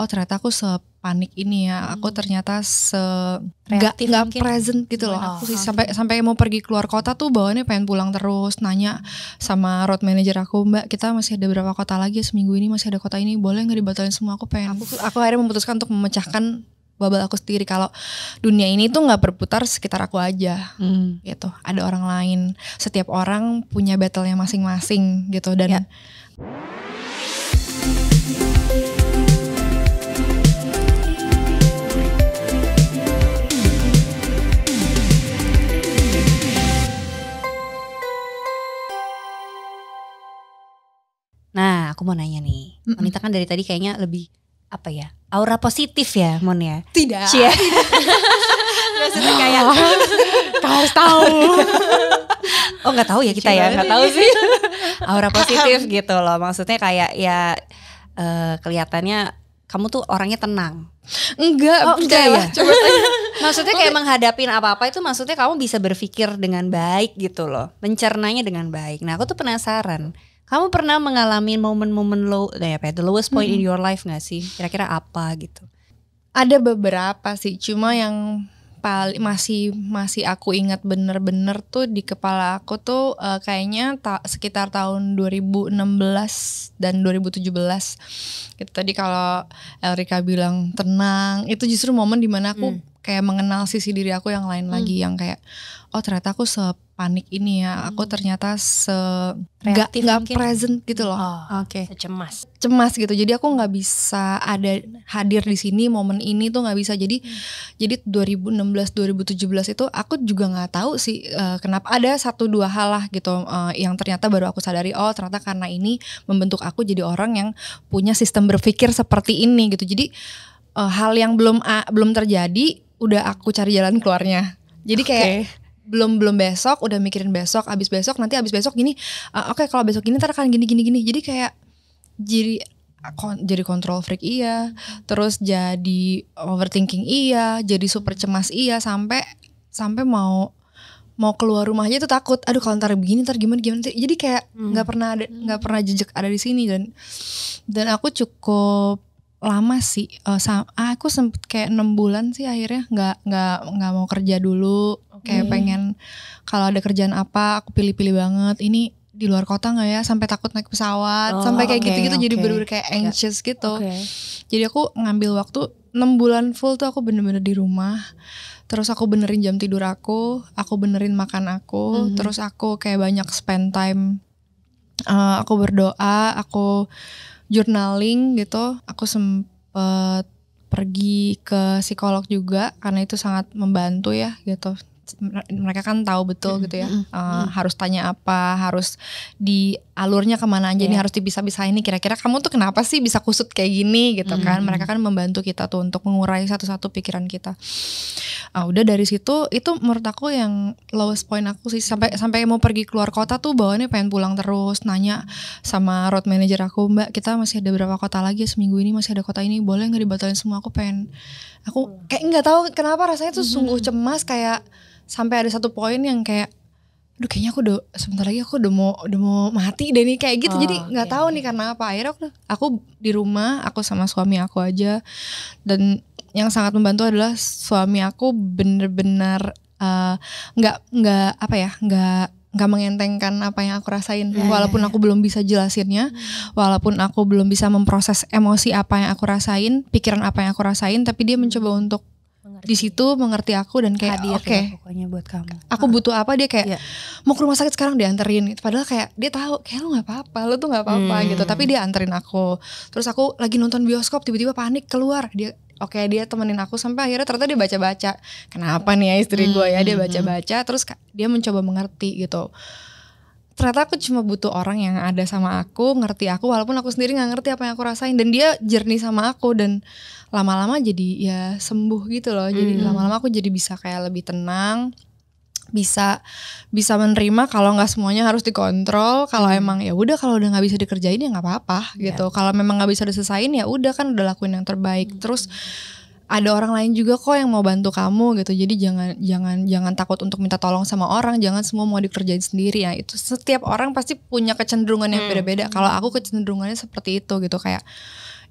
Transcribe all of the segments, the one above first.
oh ternyata aku sepanik ini ya, aku ternyata Reaktif nggak mungkin. present gitu loh. Aku sih sampai mau pergi keluar kota tuh bawaannya pengen pulang terus, nanya sama road manager aku, Mbak kita masih ada berapa kota lagi ya, seminggu ini masih ada kota ini, boleh nggak dibatalin semua? Aku akhirnya memutuskan untuk memecahkan bubble aku sendiri, kalau dunia ini tuh nggak berputar sekitar aku aja gitu, ada orang lain, setiap orang punya battle-nya masing-masing gitu. Dan Nah aku mau nanya nih, Monita kan dari tadi kayaknya lebih apa ya, aura positif ya Mon ya? tidak Cia. Maksudnya kayak kau harus tahu. oh nggak tahu ya kita ya, nggak tahu sih. Aura positif gitu loh, maksudnya kayak ya kelihatannya kamu tuh orangnya tenang. Enggak ya. Coba Maksudnya kayak menghadapin apa-apa itu, maksudnya kamu bisa berpikir dengan baik gitu loh, mencernanya dengan baik. Nah aku tuh penasaran, kamu pernah mengalami momen-momen low, the lowest point in your life gak sih? Kira-kira apa gitu? ada beberapa sih, cuma yang paling masih aku ingat bener-bener tuh di kepala aku tuh kayaknya sekitar tahun 2016 dan 2017 gitu. Tadi kalau Elrika bilang tenang, itu justru momen dimana aku kayak mengenal sisi diri aku yang lain lagi, yang kayak oh ternyata aku sepanik ini ya, aku ternyata Reaktif nggak mungkin. present gitu loh. Oke. Cemas gitu, jadi aku nggak bisa hadir di sini momen ini tuh nggak bisa. Jadi 2016 2017 itu aku juga nggak tahu sih kenapa, ada 1-2 hal lah gitu yang ternyata baru aku sadari, oh ternyata karena ini membentuk aku jadi orang yang punya sistem berpikir seperti ini gitu. Jadi hal yang belum terjadi udah aku cari jalan keluarnya. Jadi kayak belum besok udah mikirin besok, abis besok gini, oke, kalau besok gini ntar akan gini. Jadi kayak jadi control freak iya, terus jadi overthinking iya, jadi super cemas iya, sampai mau keluar rumah aja tuh takut, aduh kalau ntar begini ntar gimana. Jadi kayak nggak pernah jejak ada di sini. Dan aku cukup lama sih, aku sempet kayak 6 bulan sih akhirnya nggak mau kerja dulu. Kayak pengen kalau ada kerjaan apa aku pilih-pilih banget, ini di luar kota nggak ya, sampai takut naik pesawat, sampai kayak gitu-gitu. Jadi bener-bener kayak anxious gitu. Jadi aku ngambil waktu 6 bulan full tuh aku bener-bener di rumah. Terus aku benerin jam tidur aku benerin makan aku, terus aku kayak banyak spend time, aku berdoa, aku journaling gitu. Aku sempet pergi ke psikolog juga karena itu sangat membantu ya gitu. Mereka kan tahu betul gitu ya, harus tanya apa, harus di alurnya kemana aja, nih harus dipisah-pisahin nih, kira-kira kamu tuh kenapa sih bisa kusut kayak gini gitu kan. Mereka kan membantu kita tuh untuk mengurai satu-satu pikiran kita. Udah dari situ, itu menurut aku yang lowest point aku sih, sampai mau pergi keluar kota tuh bawaannya pengen pulang terus, nanya sama road manager aku, Mbak kita masih ada berapa kota lagi ya, seminggu ini masih ada kota ini, boleh nggak dibatalin semua? Aku kayak nggak tahu kenapa rasanya tuh sungguh cemas, kayak sampai ada satu poin yang kayak, aduh kayaknya aku sebentar lagi aku udah mau mati deh nih kayak gitu. Jadi nggak tahu nih karena apa. Akhirnya aku di rumah, aku sama suami aku aja. Dan yang sangat membantu adalah suami aku bener-bener nggak mengentengkan apa yang aku rasain. Walaupun aku belum bisa jelasinnya, walaupun aku belum bisa memproses emosi apa yang aku rasain, pikiran apa yang aku rasain, tapi dia mencoba untuk di situ mengerti aku dan kayak hadir pokoknya buat kamu. Aku butuh apa, dia kayak mau ke rumah sakit sekarang dianterin gitu. Padahal kayak dia tahu kayak lu nggak apa-apa, lu tuh nggak apa-apa gitu. Tapi dia anterin aku. Terus aku lagi nonton bioskop tiba-tiba panik keluar. Dia temenin aku sampai akhirnya ternyata dia baca-baca. Kenapa nih ya istri gue ya, dia baca-baca. Terus dia mencoba mengerti gitu. Ternyata aku cuma butuh orang yang ada sama aku, ngerti aku, walaupun aku sendiri gak ngerti apa yang aku rasain. Dan dia jernih sama aku, dan lama-lama jadi ya sembuh gitu loh. Jadi lama-lama aku jadi bisa kayak lebih tenang, bisa menerima kalau nggak semuanya harus dikontrol. Kalau emang ya udah, kalau udah nggak bisa dikerjain ya nggak apa-apa gitu. Kalau memang nggak bisa diselesain ya udah, kan udah lakuin yang terbaik. Terus ada orang lain juga kok yang mau bantu kamu gitu. Jadi jangan takut untuk minta tolong sama orang, jangan semua mau dikerjain sendiri ya. Itu setiap orang pasti punya kecenderungan yang beda-beda. Kalau aku kecenderungannya seperti itu gitu, kayak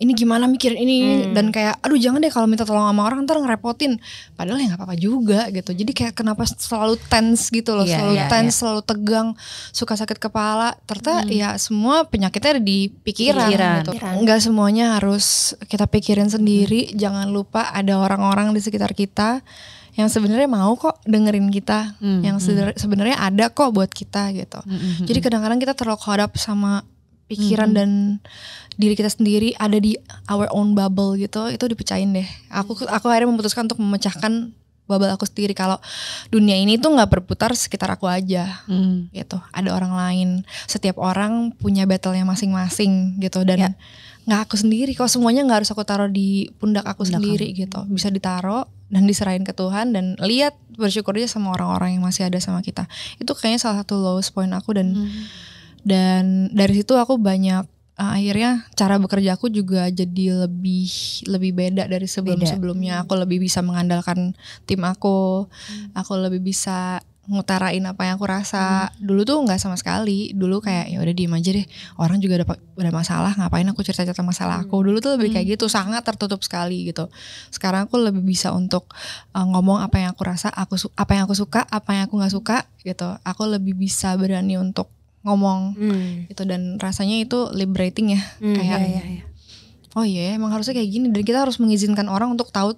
ini gimana mikirin ini dan kayak aduh jangan deh kalau minta tolong sama orang ntar ngerepotin, padahal ya nggak apa-apa juga gitu. Jadi kayak kenapa selalu tense gitu loh, selalu tense, selalu tegang, suka sakit kepala. Ternyata ya semua penyakitnya ada di pikiran. Gitu. Nggak semuanya harus kita pikirin sendiri. Jangan lupa ada orang-orang di sekitar kita yang sebenarnya mau kok dengerin kita, yang sebenarnya ada kok buat kita gitu. Jadi kadang-kadang kita terlalu caught up sama pikiran dan diri kita sendiri, ada di our own bubble gitu, itu dipecahin deh. Aku akhirnya memutuskan untuk memecahkan bubble aku sendiri, kalau dunia ini tuh nggak berputar sekitar aku aja gitu. Ada orang lain, setiap orang punya battle-nya masing-masing gitu, dan nggak aku sendiri kok, semuanya nggak harus aku taruh di pundak aku sendiri gitu. Bisa ditaruh dan diserahin ke Tuhan, dan lihat, bersyukur aja sama orang-orang yang masih ada sama kita. Itu kayaknya salah satu lowest point aku, dan dari situ aku banyak akhirnya cara bekerja aku juga jadi lebih beda dari sebelumnya. Aku lebih bisa mengandalkan tim aku lebih bisa ngutarain apa yang aku rasa. Dulu tuh nggak sama sekali. Dulu kayak ya udah diem aja deh. Orang juga ada masalah, ngapain aku cerita-cerita masalah aku. Dulu tuh lebih kayak gitu, sangat tertutup sekali gitu. Sekarang aku lebih bisa untuk ngomong apa yang aku rasa, apa yang aku suka, apa yang aku nggak suka gitu. Aku lebih bisa berani untuk ngomong gitu, dan rasanya itu liberating ya. Kayak oh iya emang harusnya kayak gini, dan kita harus mengizinkan orang untuk tahu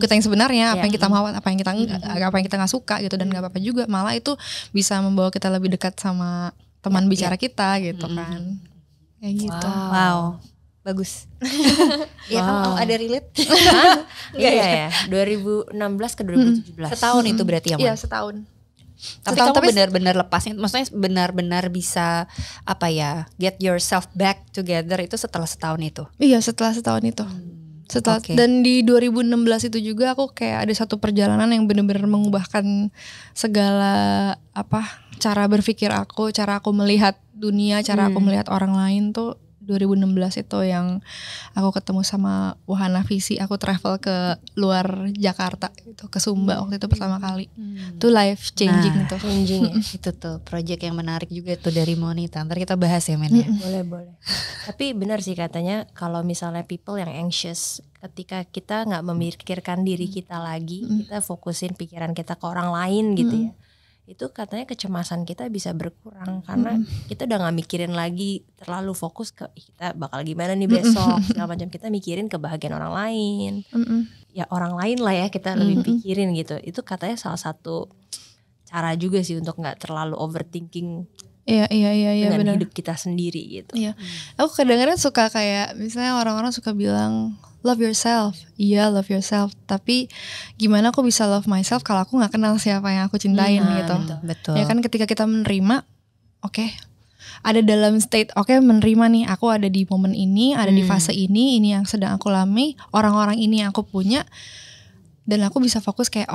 kita yang sebenarnya, apa yang kita mau, apa yang kita nggak suka gitu, dan nggak apa-apa juga, malah itu bisa membawa kita lebih dekat sama teman bicara kita gitu kan, kayak gitu. Wow. Bagus. Ya kan ada relate? Iya ya, 2016 ke 2017. Setahun itu berarti ya? Iya setahun. Tapi kamu benar-benar lepasnya, maksudnya benar-benar bisa get yourself back together itu setelah setahun itu? Iya setelah setahun itu. Dan di 2016 itu juga aku kayak ada satu perjalanan yang benar-benar mengubahkan segala cara berpikir aku, cara aku melihat dunia, cara aku melihat orang lain tuh 2016 itu yang aku ketemu sama Wahana Visi. Aku travel ke luar Jakarta gitu, ke Sumba waktu itu pertama kali. Itu life changing tuh. Itu tuh project yang menarik juga tuh dari Monita. Ntar kita bahas ya men ya. Boleh. Tapi benar sih katanya kalau misalnya people yang anxious, ketika kita nggak memikirkan diri kita lagi, kita fokusin pikiran kita ke orang lain gitu ya. Itu katanya kecemasan kita bisa berkurang karena kita udah gak mikirin lagi terlalu fokus ke kita bakal gimana nih besok segala macam, kita mikirin kebahagiaan orang lain. Ya orang lain lah ya kita lebih pikirin gitu. Itu katanya salah satu cara juga sih untuk gak terlalu overthinking. Iya dengan benar. hidup kita sendiri gitu. Iya. Aku kadang-kadang suka kayak misalnya orang-orang suka bilang love yourself. Iya love yourself. Tapi gimana aku bisa love myself kalau aku nggak kenal siapa yang aku cintain gitu. Betul. Ya kan ketika kita menerima, oke, ada dalam state menerima nih, aku ada di momen ini, ada di fase ini yang sedang aku alami, orang-orang ini yang aku punya, dan aku bisa fokus kayak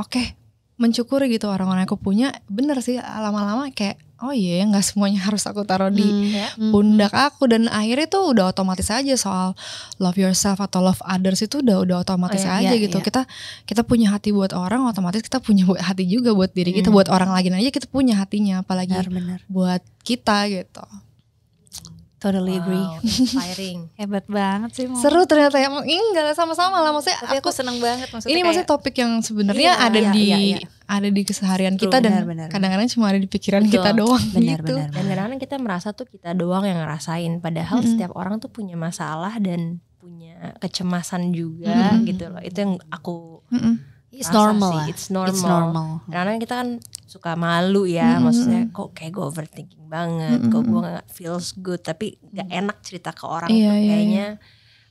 mensyukuri gitu orang-orang yang aku punya. Bener sih lama-lama kayak oh iya nggak semuanya harus aku taruh di pundak aku, dan akhirnya tuh udah otomatis aja soal love yourself atau love others itu udah otomatis aja gitu. Kita punya hati buat orang, otomatis kita punya hati juga buat diri kita. Buat orang lagi aja kita punya hatinya, apalagi buat kita gitu. Totally agree. Inspiring. Hebat banget sih. Seru ternyata ya. Enggak sama-sama lah, maksudnya tapi aku seneng banget maksudnya. Ini maksudnya topik yang sebenarnya ada di keseharian kita. Dan kadang-kadang cuma ada di pikiran kita doang gitu. Dan kadang-kadang kita merasa tuh kita doang yang ngerasain, padahal setiap orang tuh punya masalah dan punya kecemasan juga gitu loh. Itu yang aku It's normal lah. It's normal. Karena kita kan suka malu ya, maksudnya kok kayak gue overthinking banget, kok gue gak feels good, tapi gak enak cerita ke orang tuh kayaknya.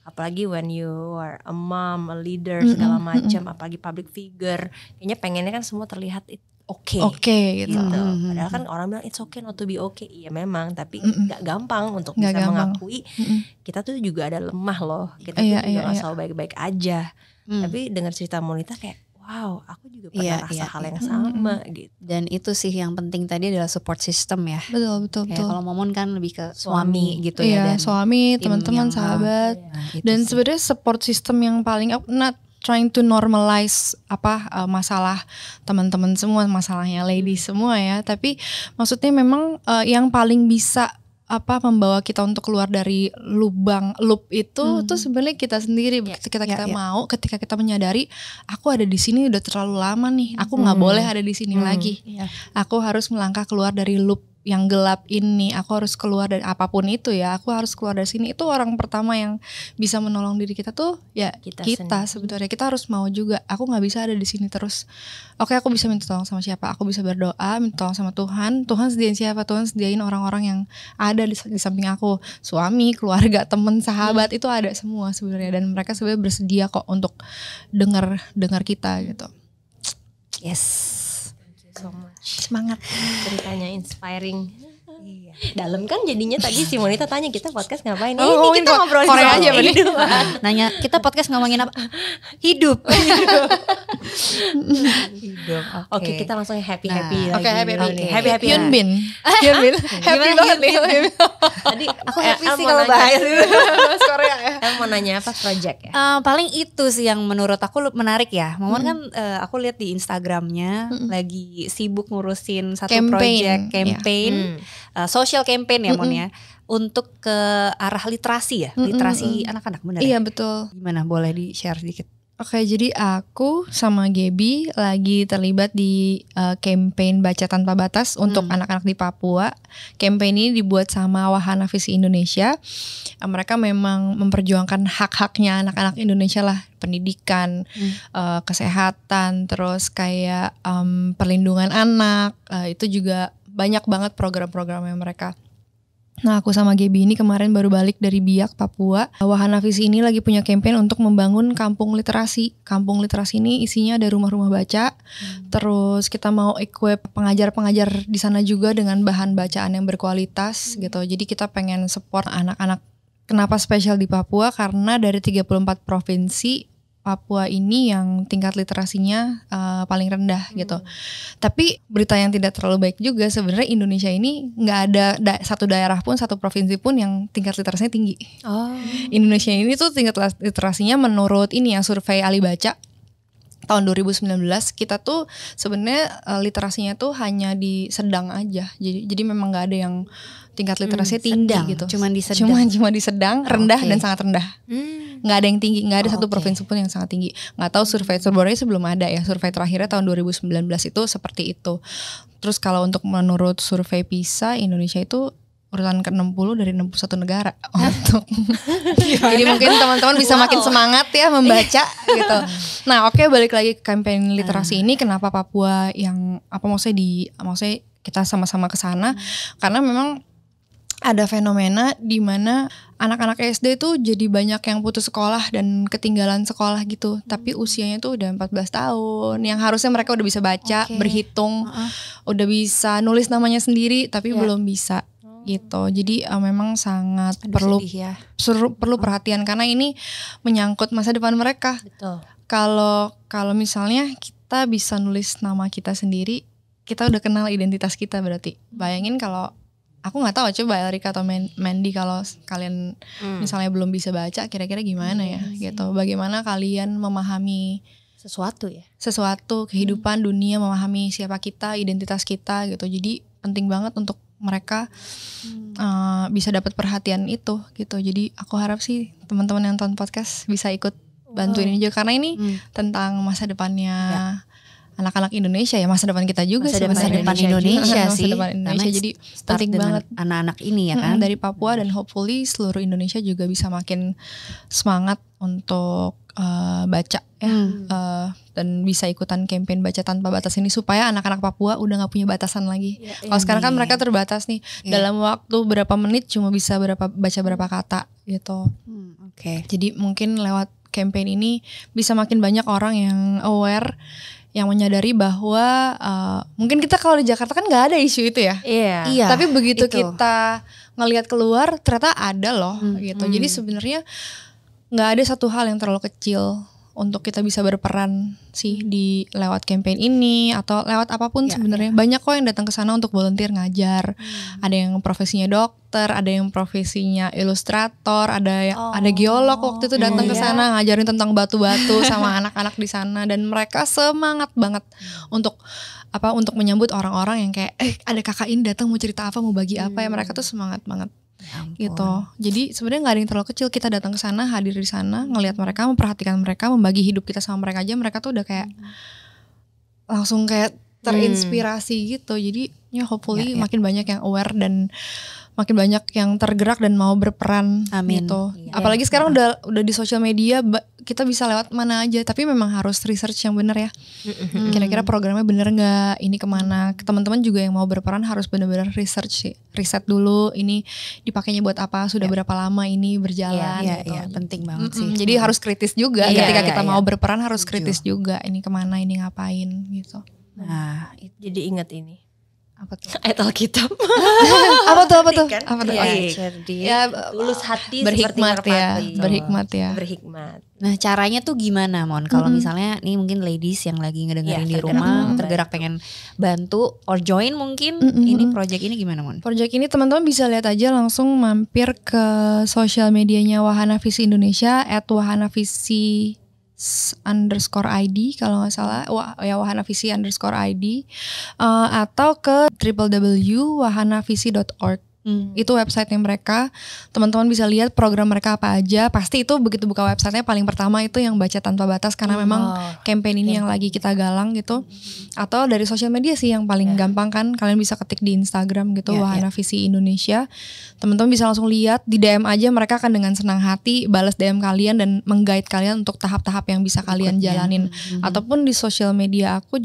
Apalagi when you are a mom, a leader, segala macam, apalagi public figure, kayaknya pengennya kan semua terlihat oke gitu. Padahal kan orang bilang it's okay not to be okay. Iya memang, tapi gak gampang untuk bisa mengakui kita tuh juga ada lemah loh. Kita tuh juga gak selalu baik-baik aja. Tapi dengar cerita Monita kayak wow, aku juga pernah rasa hal yang sama gitu. Dan itu sih yang penting tadi adalah support system ya. Betul. Kalau Momon kan lebih ke suami gitu ya. Dan suami, teman-teman, sahabat. Dan sebenarnya support system yang paling not trying to normalize masalah teman-teman semua, masalahnya ladies semua ya. Tapi maksudnya memang yang paling bisa membawa kita untuk keluar dari loop itu tuh sebenarnya kita sendiri. Ketika kita mau, ketika kita menyadari aku ada di sini udah terlalu lama nih, aku nggak boleh ada di sini lagi. Aku harus melangkah keluar dari loop yang gelap ini, aku harus keluar dari apapun itu ya, aku harus keluar dari sini. Itu orang pertama yang bisa menolong diri kita tuh ya kita sebenarnya. Kita harus mau juga, aku nggak bisa ada di sini terus. Oke, aku bisa minta tolong sama siapa? Aku bisa berdoa, minta tolong sama Tuhan. Tuhan sediain siapa? Tuhan sediain orang-orang yang ada di samping aku, suami, keluarga, teman, sahabat, itu ada semua sebenarnya, dan mereka sebenarnya bersedia kok untuk dengar kita gitu. Yes. So much. Semangat. Ceritanya inspiring. Iya. Dalam kan jadinya tadi si Monita tanya kita podcast ngapain? Oh, ini kita ngobrolin Korea aja hidup. Nanya kita podcast ngomongin apa? Hidup. Oke, kita langsung happy lagi. Oke, happy. Hyunbin. Happy banget nih. Tadi Aku happy sih kalau bahas Korea ya. Mau nanya apa project ya? Paling itu sih yang menurut aku menarik ya. Momon kan aku lihat di Instagramnya lagi sibuk ngurusin satu project campaign, social campaign ya Mon ya, untuk ke arah literasi ya, literasi anak-anak, benar Iya ya? betul. Gimana, boleh di share sedikit? Oke, jadi aku sama Gaby lagi terlibat di campaign Baca Tanpa Batas untuk anak-anak di Papua. Campaign ini dibuat sama Wahana Visi Indonesia. Mereka memang memperjuangkan hak-haknya anak-anak Indonesia lah, pendidikan, kesehatan, terus kayak perlindungan anak. Itu juga banyak banget program-programnya mereka. Nah, aku sama Gaby ini kemarin baru balik dari Biak, Papua. Wahana Visi ini lagi punya campaign untuk membangun kampung literasi. Kampung literasi ini isinya ada rumah-rumah baca. Terus kita mau equip pengajar-pengajar di sana juga dengan bahan bacaan yang berkualitas gitu. Jadi kita pengen support anak-anak. Kenapa spesial di Papua? Karena dari 34 provinsi, Papua ini yang tingkat literasinya paling rendah gitu. Tapi berita yang tidak terlalu baik juga, sebenarnya Indonesia ini nggak ada satu daerah pun, satu provinsi pun yang tingkat literasinya tinggi. Indonesia ini tuh tingkat literasinya menurut ini ya, survei Alibaca tahun 2019, kita tuh sebenarnya literasinya tuh hanya di sedang aja. Jadi memang nggak ada yang tingkat literasinya tinggi sedang, gitu. Cuma di sedang. Cuma di sedang, rendah dan sangat rendah. Nggak ada yang tinggi, nggak ada satu provinsi pun yang sangat tinggi. Nggak tahu survei terbarunya sebelum ada ya, survei terakhirnya tahun 2019 itu seperti itu. Terus kalau untuk menurut survei PISA, Indonesia itu urutan ke-60 dari 61 negara untuk. Jadi mungkin teman-teman bisa makin semangat ya membaca gitu. Nah, oke, balik lagi ke campaign literasi ini, kenapa Papua yang maksudnya kita sama-sama ke sana, karena memang ada fenomena di mana anak-anak SD tuh jadi banyak yang putus sekolah dan ketinggalan sekolah gitu. Tapi usianya tuh udah 14 tahun. Yang harusnya mereka udah bisa baca, berhitung, udah bisa nulis namanya sendiri, tapi belum bisa gitu. Jadi memang sangat perlu perhatian, karena ini menyangkut masa depan mereka. Betul. Kalau misalnya kita bisa nulis nama kita sendiri, kita udah kenal identitas kita berarti. Bayangin kalau aku nggak tahu, coba Rika atau Mandy, kalau kalian misalnya belum bisa baca, kira-kira gimana ya gitu. Bagaimana kalian memahami sesuatu kehidupan, dunia, memahami siapa kita, identitas kita gitu. Jadi penting banget untuk mereka bisa dapat perhatian itu gitu. Jadi aku harap sih teman-teman yang nonton podcast bisa ikut bantuin ini juga, karena ini tentang masa depannya anak-anak Indonesia ya, masa depan kita juga, masa depan Indonesia sih. Masa depan Indonesia, jadi penting banget anak-anak ini ya kan, dari Papua, dan hopefully seluruh Indonesia juga bisa makin semangat untuk baca ya, dan bisa ikutan campaign Baca Tanpa Batas ini, supaya anak-anak Papua udah nggak punya batasan lagi. Kalau sekarang kan mereka terbatas nih, dalam waktu berapa menit cuma bisa baca berapa kata gitu. Jadi mungkin lewat campaign ini bisa makin banyak orang yang aware, yang menyadari bahwa mungkin kita kalau di Jakarta kan nggak ada isu itu ya. Iya. Tapi begitu kita ngelihat keluar, ternyata ada loh gitu. Jadi sebenarnya nggak ada satu hal yang terlalu kecil untuk kita bisa berperan sih di lewat campaign ini atau lewat apapun sebenarnya. Banyak kok yang datang ke sana untuk volunteer ngajar. Ada yang profesinya dokter, ada yang profesinya ilustrator, ada geolog waktu itu datang ke sana ngajarin tentang batu-batu sama anak-anak di sana, dan mereka semangat banget untuk menyambut orang-orang yang kayak ada kakak ini datang mau cerita apa, mau bagi apa ya, mereka tuh semangat banget. Gitu. Jadi sebenarnya nggak ada yang terlalu kecil, kita datang ke sana, hadir di sana, ngelihat mereka, memperhatikan mereka, membagi hidup kita sama mereka aja, mereka tuh udah kayak langsung kayak terinspirasi gitu. Jadi ya hopefully makin banyak yang aware dan makin banyak yang tergerak dan mau berperan. gitu. Apalagi sekarang udah di sosial media, kita bisa lewat mana aja, tapi memang harus research yang benar ya. Kira-kira programnya bener nggak, ini kemana. Teman-teman juga yang mau berperan harus benar-benar research sih, riset dulu ini dipakainya buat apa, sudah berapa lama ini berjalan. Iya, penting banget sih. Jadi harus kritis juga ketika kita mau berperan, harus kritis juga, ini kemana, ini ngapain gitu. Nah, jadi ingat ini. Apa tuh? Ayat Alkitab. Apa tuh? Kan? Apa tuh? Cerdik, tulus hati, berhikmat seperti merpati. Berhikmat. Nah, caranya tuh gimana, Mon? Kalau misalnya nih mungkin ladies yang lagi ngedengerin di rumah, tergerak pengen bantu or join mungkin ini project ini gimana, Mon? Project ini teman-teman bisa lihat aja, langsung mampir ke sosial medianya Wahana Visi Indonesia @wahanavisi _ID kalau nggak salah, Wahana Visi _ID, atau ke www.wahanavisi.org. Itu websitenya mereka. Teman-teman bisa lihat program mereka apa aja. Pasti itu begitu buka websitenya paling pertama itu yang Baca Tanpa Batas, karena memang campaign ini yang lagi kita galang gitu. Atau dari sosial media sih yang paling gampang kan, kalian bisa ketik di Instagram gitu, Wahana Visi Indonesia. Teman-teman bisa langsung lihat, di DM aja, mereka akan dengan senang hati balas DM kalian dan meng-guide kalian untuk tahap-tahap yang bisa kalian jalanin. Ataupun di sosial media aku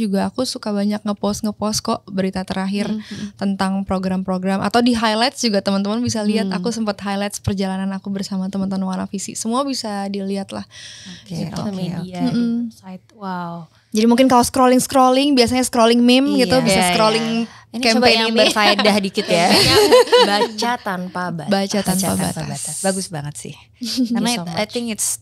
suka banyak ngepost kok berita terakhir tentang program-program, atau di highlight juga teman-teman bisa lihat. Aku sempat highlight perjalanan aku bersama teman-teman Wahana Visi. Semua bisa dilihat lah. Media, site. Wow. Jadi mungkin kalau scrolling biasanya scrolling meme gitu, bisa scrolling ini campaign coba yang berfaedah dikit ya. Baca tanpa batas. Baca tanpa batas. Bagus banget sih. Karena I think it's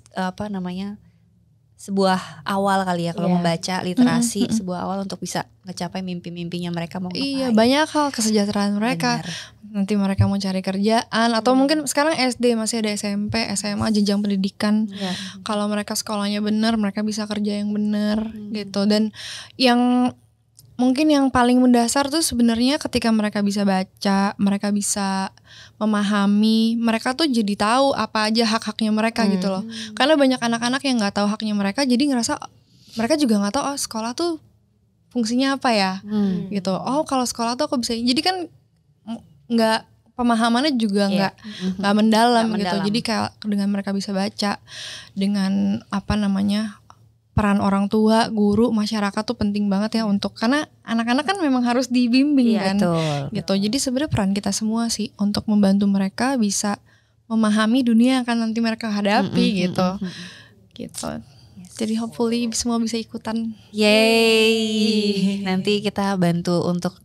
sebuah awal kali ya, kalau membaca literasi, sebuah awal untuk bisa ngecapai mimpi-mimpinya mereka mau ngapain. Iya, banyak hal, kesejahteraan mereka. Nanti mereka mau cari kerjaan, atau mungkin sekarang SD, masih ada SMP, SMA, jenjang pendidikan. Kalau mereka sekolahnya benar, mereka bisa kerja yang benar gitu. Dan yang mungkin yang paling mendasar tuh sebenarnya ketika mereka bisa baca, mereka bisa memahami, mereka tuh jadi tahu apa aja hak-haknya mereka gitu loh. Karena banyak anak-anak yang nggak tahu haknya mereka, jadi ngerasa mereka juga nggak tahu sekolah tuh fungsinya apa ya, gitu. Oh kalau sekolah tuh aku bisa, jadi kan nggak, pemahamannya juga nggak mendalam gitu. Jadi kayak dengan mereka bisa baca, dengan peran orang tua, guru, masyarakat tuh penting banget ya untuk, karena anak-anak kan memang harus dibimbing kan. Gitu. Jadi sebenarnya peran kita semua sih untuk membantu mereka bisa memahami dunia yang akan nanti mereka hadapi gitu. Gitu. Jadi hopefully semua bisa ikutan. Yeay. Nanti kita bantu untuk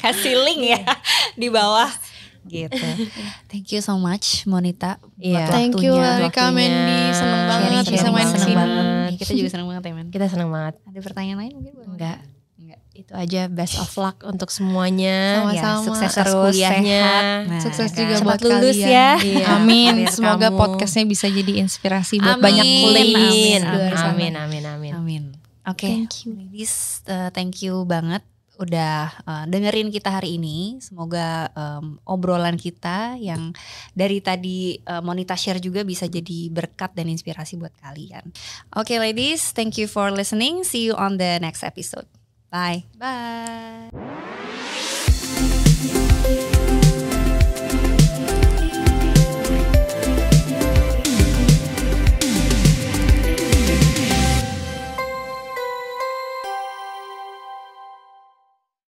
kasih link ya di bawah. Gitu. Thank you so much Monita buat Thank you Rika, Mendy, seneng banget bisa main kesini. Kita juga seneng banget ya, Men. Kita seneng banget. Ada pertanyaan lain mungkin? Enggak. Itu aja, best of luck untuk semuanya. Sama-sama. Sukses terus kuliahnya. Sukses juga buat lulus kalian. ya. Amin. Semoga podcastnya bisa jadi inspirasi buat banyak ladies. Amin. Oke. Ladies, thank you banget udah dengerin kita hari ini. Semoga obrolan kita yang dari tadi Monita share juga bisa jadi berkat dan inspirasi buat kalian. Oke, ladies, thank you for listening. See you on the next episode. Bye. Bye.